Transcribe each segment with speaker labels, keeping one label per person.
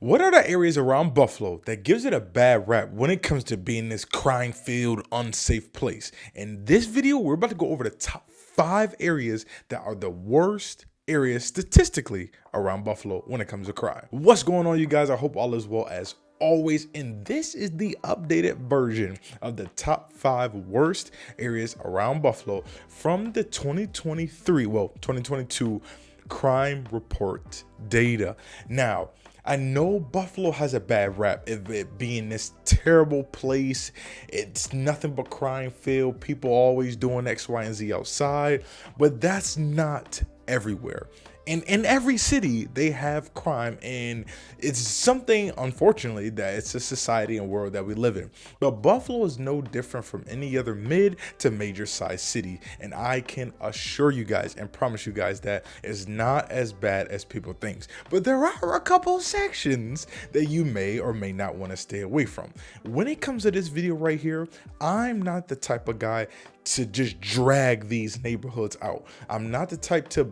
Speaker 1: What are the areas around Buffalo that gives it a bad rap when it comes to being this crime-filled, unsafe place? In this video, we're about to go over the top 5 areas that are the worst areas statistically around Buffalo when it comes to crime. What's going on, you guys? I hope all is well as always, and this is the updated version of the top 5 worst areas around Buffalo from the 2022 crime report data. Now, I know Buffalo has a bad rap of it being this terrible place. It's nothing but crime filled. People always doing X, Y, and Z outside. But that's not everywhere. And in every city, they have crime, and it's something, unfortunately, that it's a society and world that we live in. But Buffalo is no different from any other mid to major size city, and I can assure you guys and promise you guys that it's not as bad as people think. But there are a couple sections that you may or may not want to stay away from. When it comes to this video right here, I'm not the type of guy to just drag these neighborhoods out. I'm not the type to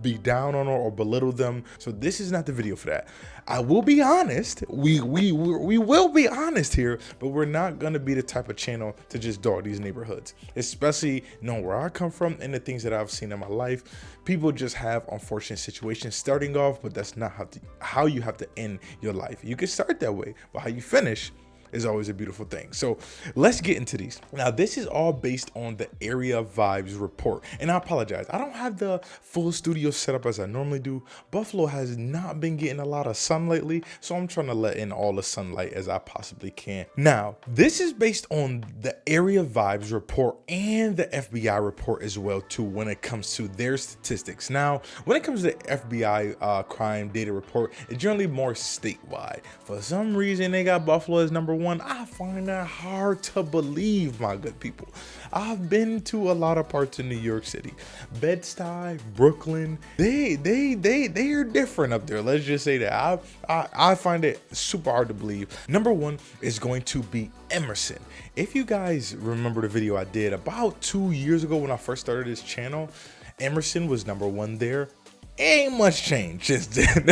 Speaker 1: be down on or belittle them, so this is not the video for that. I will be honest, we will be honest here, but we're not gonna be the type of channel to just dog these neighborhoods, especially knowing where I come from and the things that I've seen in my life. People just have unfortunate situations starting off, but that's not how you have to end your life. You can start that way, but how you finish is always a beautiful thing. So let's get into these. Now, this is all based on the area vibes report. And I apologize, I don't have the full studio set up as I normally do. Buffalo has not been getting a lot of sun lately, so I'm trying to let in all the sunlight as I possibly can. Now, this is based on the area vibes report and the FBI report as well too when it comes to their statistics. Now, when it comes to the FBI crime data report, it's generally more statewide. For some reason, they got Buffalo as number 1. I find that hard to believe, my good people. I've been to a lot of parts in New York City, Bed-Stuy, Brooklyn. They are different up there. Let's just say that. I find it super hard to believe. Number 1 is going to be Emerson. If you guys remember the video I did about 2 years ago when I first started this channel, Emerson was number 1 there. Ain't much change since then.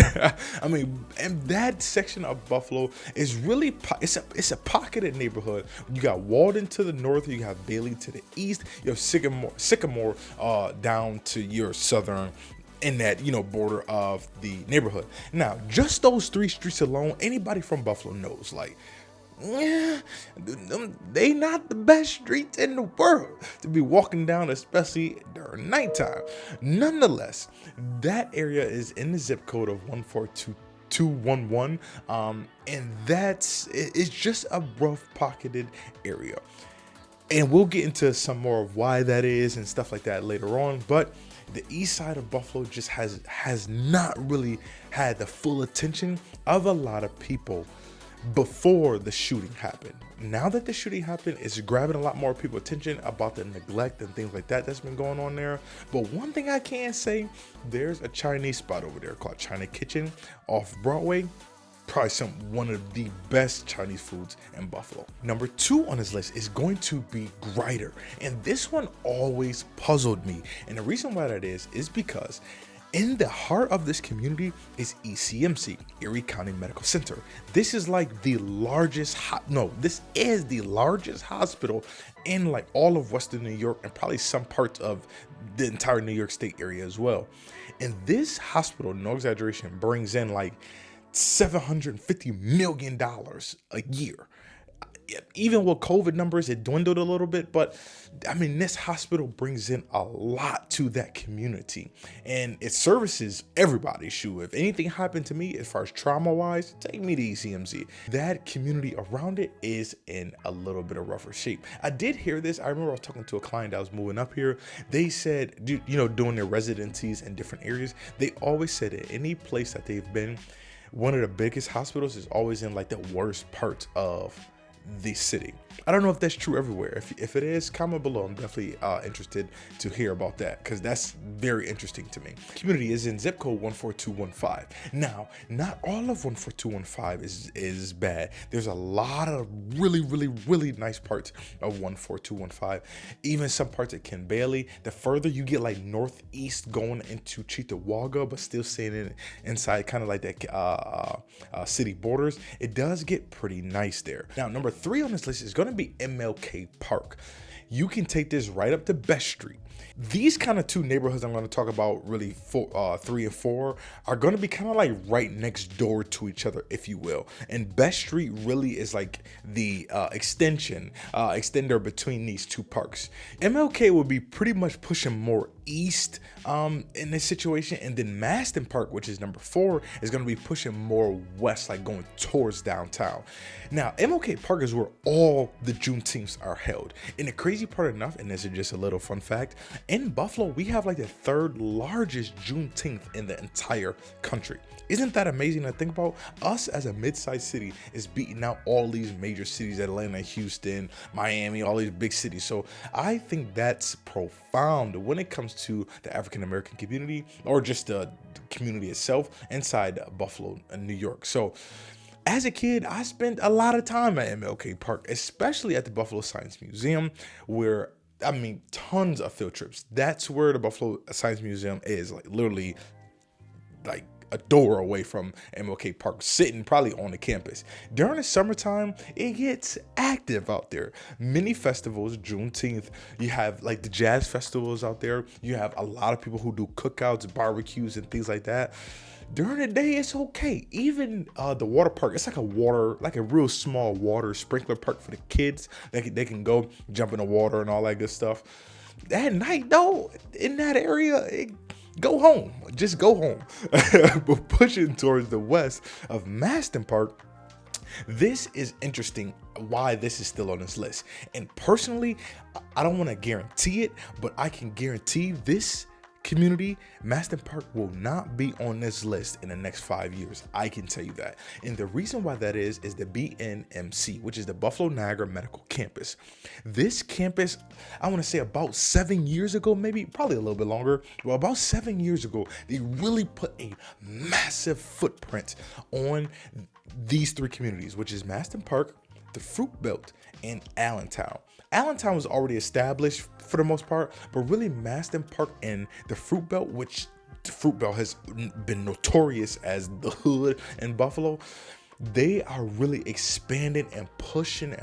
Speaker 1: I mean, and that section of Buffalo is really, it's a pocketed neighborhood. You got Walden to the north, you have Bailey to the east, you have Sycamore down to your southern, in that, border of the neighborhood. Now, just those 3 streets alone, anybody from Buffalo knows, like, yeah, they not the best streets in the world to be walking down, especially during nighttime. Nonetheless, that area is in the zip code of 142211, and it's just a rough pocketed area. And we'll get into some more of why that is and stuff like that later on. But the east side of Buffalo just has not really had the full attention of a lot of people before the shooting happened. Now that the shooting happened, it's grabbing a lot more people's attention about the neglect and things like that that's been going on there. But one thing I can say, there's a Chinese spot over there called China Kitchen off Broadway. Probably one of the best Chinese foods in Buffalo. Number 2 on this list is going to be Grider, and this one always puzzled me. And the reason why that is because in the heart of this community is ECMC, Erie County Medical Center. This is like the largest, this is the largest hospital in like all of Western New York and probably some parts of the entire New York State area as well. And this hospital, no exaggeration, brings in like $750 million a year. Even with COVID numbers, it dwindled a little bit, but I mean, this hospital brings in a lot to that community, and it services everybody. Shoot, if anything happened to me as far as trauma-wise, take me to ECMC. That community around it is in a little bit of rougher shape. I did hear this. I remember I was talking to a client that was moving up here. They said, doing their residencies in different areas, they always said that any place that they've been, one of the biggest hospitals is always in like the worst parts of the city. I don't know if that's true everywhere. If it is, comment below. I'm definitely interested to hear about that, because that's very interesting to me. Community is in zip code 14215. Now, not all of 14215 is bad. There's a lot of really nice parts of 14215. Even some parts at Ken Bailey. The further you get like northeast going into Cheektowaga, but still staying inside kind of like that city borders, it does get pretty nice there. Now, number 3 on this list is going to be MLK PArk. You can take this right up to Best Street. These kind of 2 neighborhoods I'm going to talk about, really 3 and 4, are going to be kind of like right next door to each other, if you will. And Best Street really is like the extender between these 2 parks. MLK will be pretty much pushing more east in this situation, and then Masten Park, which is number 4, is going to be pushing more west, like going towards downtown. Now, MLK PArk is where all the Juneteenths are held. And the crazy part enough, and this is just a little fun fact, in Buffalo, we have like the 3rd largest Juneteenth in the entire country. Isn't that amazing to think about? Us as a mid-sized city is beating out all these major cities, Atlanta, Houston, Miami, all these big cities. So I think that's profound when it comes to the African American community, or just the community itself inside Buffalo and New York. So as a kid, I spent a lot of time at MLK PArk, especially at the Buffalo Science Museum, where, I mean, tons of field trips. That's where the Buffalo Science Museum is, like literally like a door away from MLK PArk, sitting probably on the campus. During the summertime, it gets active out there. Many festivals, Juneteenth, you have like the jazz festivals out there. You have a lot of people who do cookouts, barbecues, and things like that. During the day, it's okay. Even the water park, it's like a real small water sprinkler park for the kids. They can go jump in the water and all that good stuff. At night, though, in that area, go home. Just go home. But pushing towards the west of Masten Park, this is interesting why this is still on this list. And personally, I don't want to guarantee it, but I can guarantee this community, Masten Park, will not be on this list in the next 5 years. I can tell you that. And the reason why that is the BNMC, which is the Buffalo Niagara Medical Campus. This campus, I want to say about 7 years ago, maybe probably a little bit longer, well, about 7 years ago, they really put a massive footprint on these 3 communities, which is Masten Park, the Fruit Belt, and Allentown. Allentown was already established for the most part, but really Masten Park and the Fruit Belt, which the Fruit Belt has been notorious as the hood in Buffalo, they are really expanding and pushing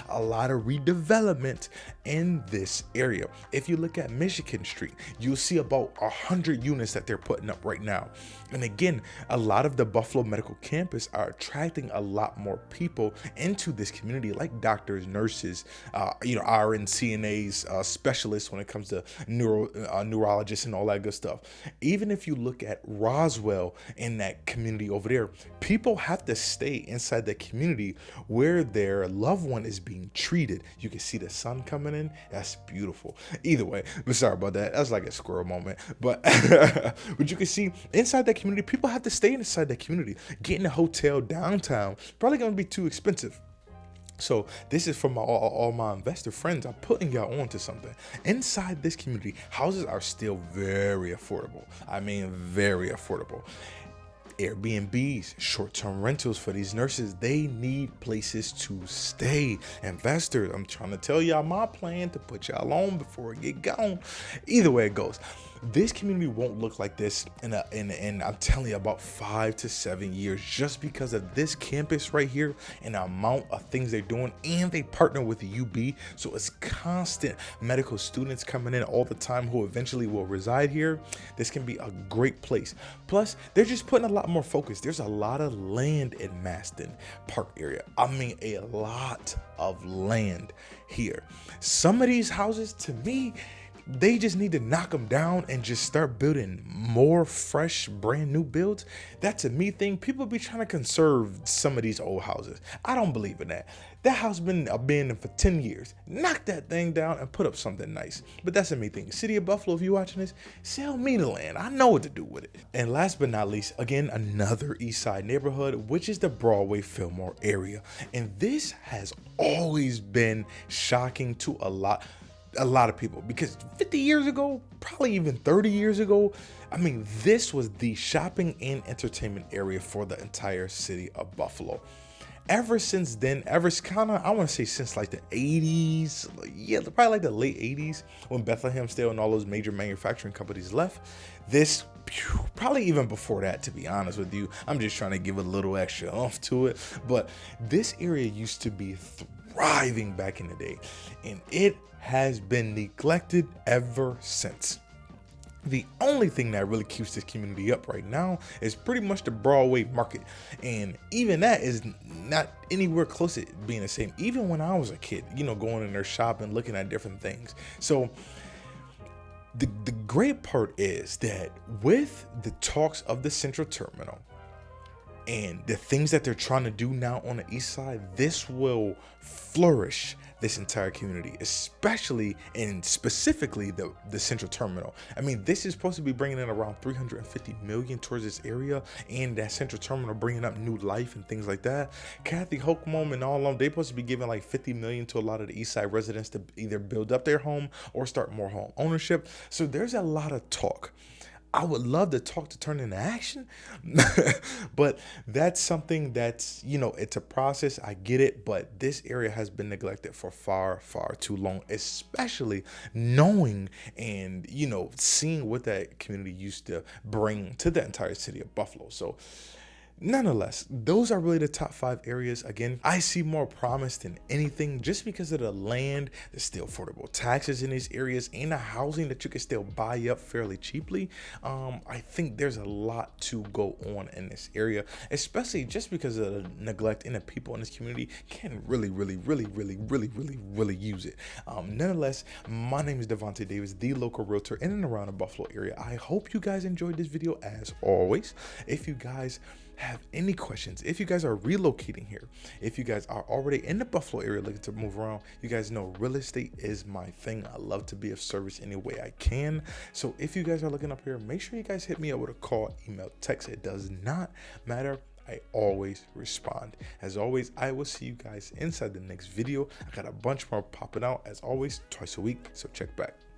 Speaker 1: a lot of redevelopment in this area. If you look at Michigan Street, you'll see about 100 units that they're putting up right now. And again, a lot of the Buffalo Medical Campus are attracting a lot more people into this community, like doctors, nurses, RN, CNAs, specialists when it comes to neurologists and all that good stuff. Even if you look at Roswell in that community over there, people have to stay inside the community where their loved one is being treated. You can see the sun coming in. That's beautiful. Either way, but sorry about that. That's like a squirrel moment. But but you can see inside that community, people have to stay inside that community. Getting a hotel downtown probably gonna be too expensive. So this is for all my investor friends. I'm putting y'all on to something. Inside this community, houses are still very affordable. I mean, very affordable. Airbnbs, short-term rentals for these nurses, they need places to stay. Investors, I'm trying to tell y'all my plan to put y'all on before it get gone. Either way it goes, this community won't look like this in I'm telling you, about 5 to 7 years, just because of this campus right here and the amount of things they're doing. And they partner with the UB, so it's constant medical students coming in all the time who eventually will reside here. This can be a great place. Plus, they're just putting a lot more focus. There's a lot of land in Masten Park area. I mean, a lot of land here. Some of these houses, to me, they just need to knock them down and just start building more fresh, brand new builds. That's a me thing. People be trying to conserve some of these old houses. I don't believe in that. That house been abandoned for 10 years. Knock that thing down and put up something nice. But that's a me thing. City of Buffalo, if you're watching this, sell me the land. I know what to do with it. And last but not least, again, another East Side neighborhood, which is the Broadway Filmore area. And this has always been shocking to a lot of people, because 50 years ago, probably even 30 years ago, I mean, this was the shopping and entertainment area for the entire city of Buffalo. Ever since then, I want to say since like the 80s, yeah, probably like the late 80s, when Bethlehem Steel and all those major manufacturing companies left, this, probably even before that, to be honest with you, I'm just trying to give a little extra oomph to it, but this area used to be thriving back in the day, and it has been neglected ever since. The only thing that really keeps this community up right now is pretty much the Broadway market, and even that is not anywhere close to being the same. Even when I was a kid, going in there shopping, looking at different things. So the great part is that with the talks of the Central Terminal and the things that they're trying to do now on the east side, this will flourish this entire community, especially and specifically the Central Terminal. I mean, this is supposed to be bringing in around 350 million towards this area, and that Central Terminal bringing up new life and things like that. Kathy Hochulm and all of them, they're supposed to be giving like 50 million to a lot of the east side residents to either build up their home or start more home ownership. So there's a lot of talk. I would love to talk to turn into action, but that's something that's, it's a process. I get it, but this area has been neglected for far, far too long, especially knowing and, seeing what that community used to bring to the entire city of Buffalo. So nonetheless, those are really the top 5 areas. Again, I see more promise than anything just because of the land, the still affordable taxes in these areas, and the housing that you can still buy up fairly cheaply. I think there's a lot to go on in this area, especially just because of the neglect, and the people in this community can really use it. Nonetheless, my name is Devonte Davis, the local realtor in and around the Buffalo area. I hope you guys enjoyed this video as always. If you guys have any questions, if you guys are relocating here, if you guys are already in the Buffalo area looking to move around, you guys know real estate is my thing. I love to be of service any way I can. So if you guys are looking up here, make sure you guys hit me up with a call, email, text. It does not matter. I always respond. As always, I will see you guys inside the next video. I got a bunch more popping out as always twice a week, so check back.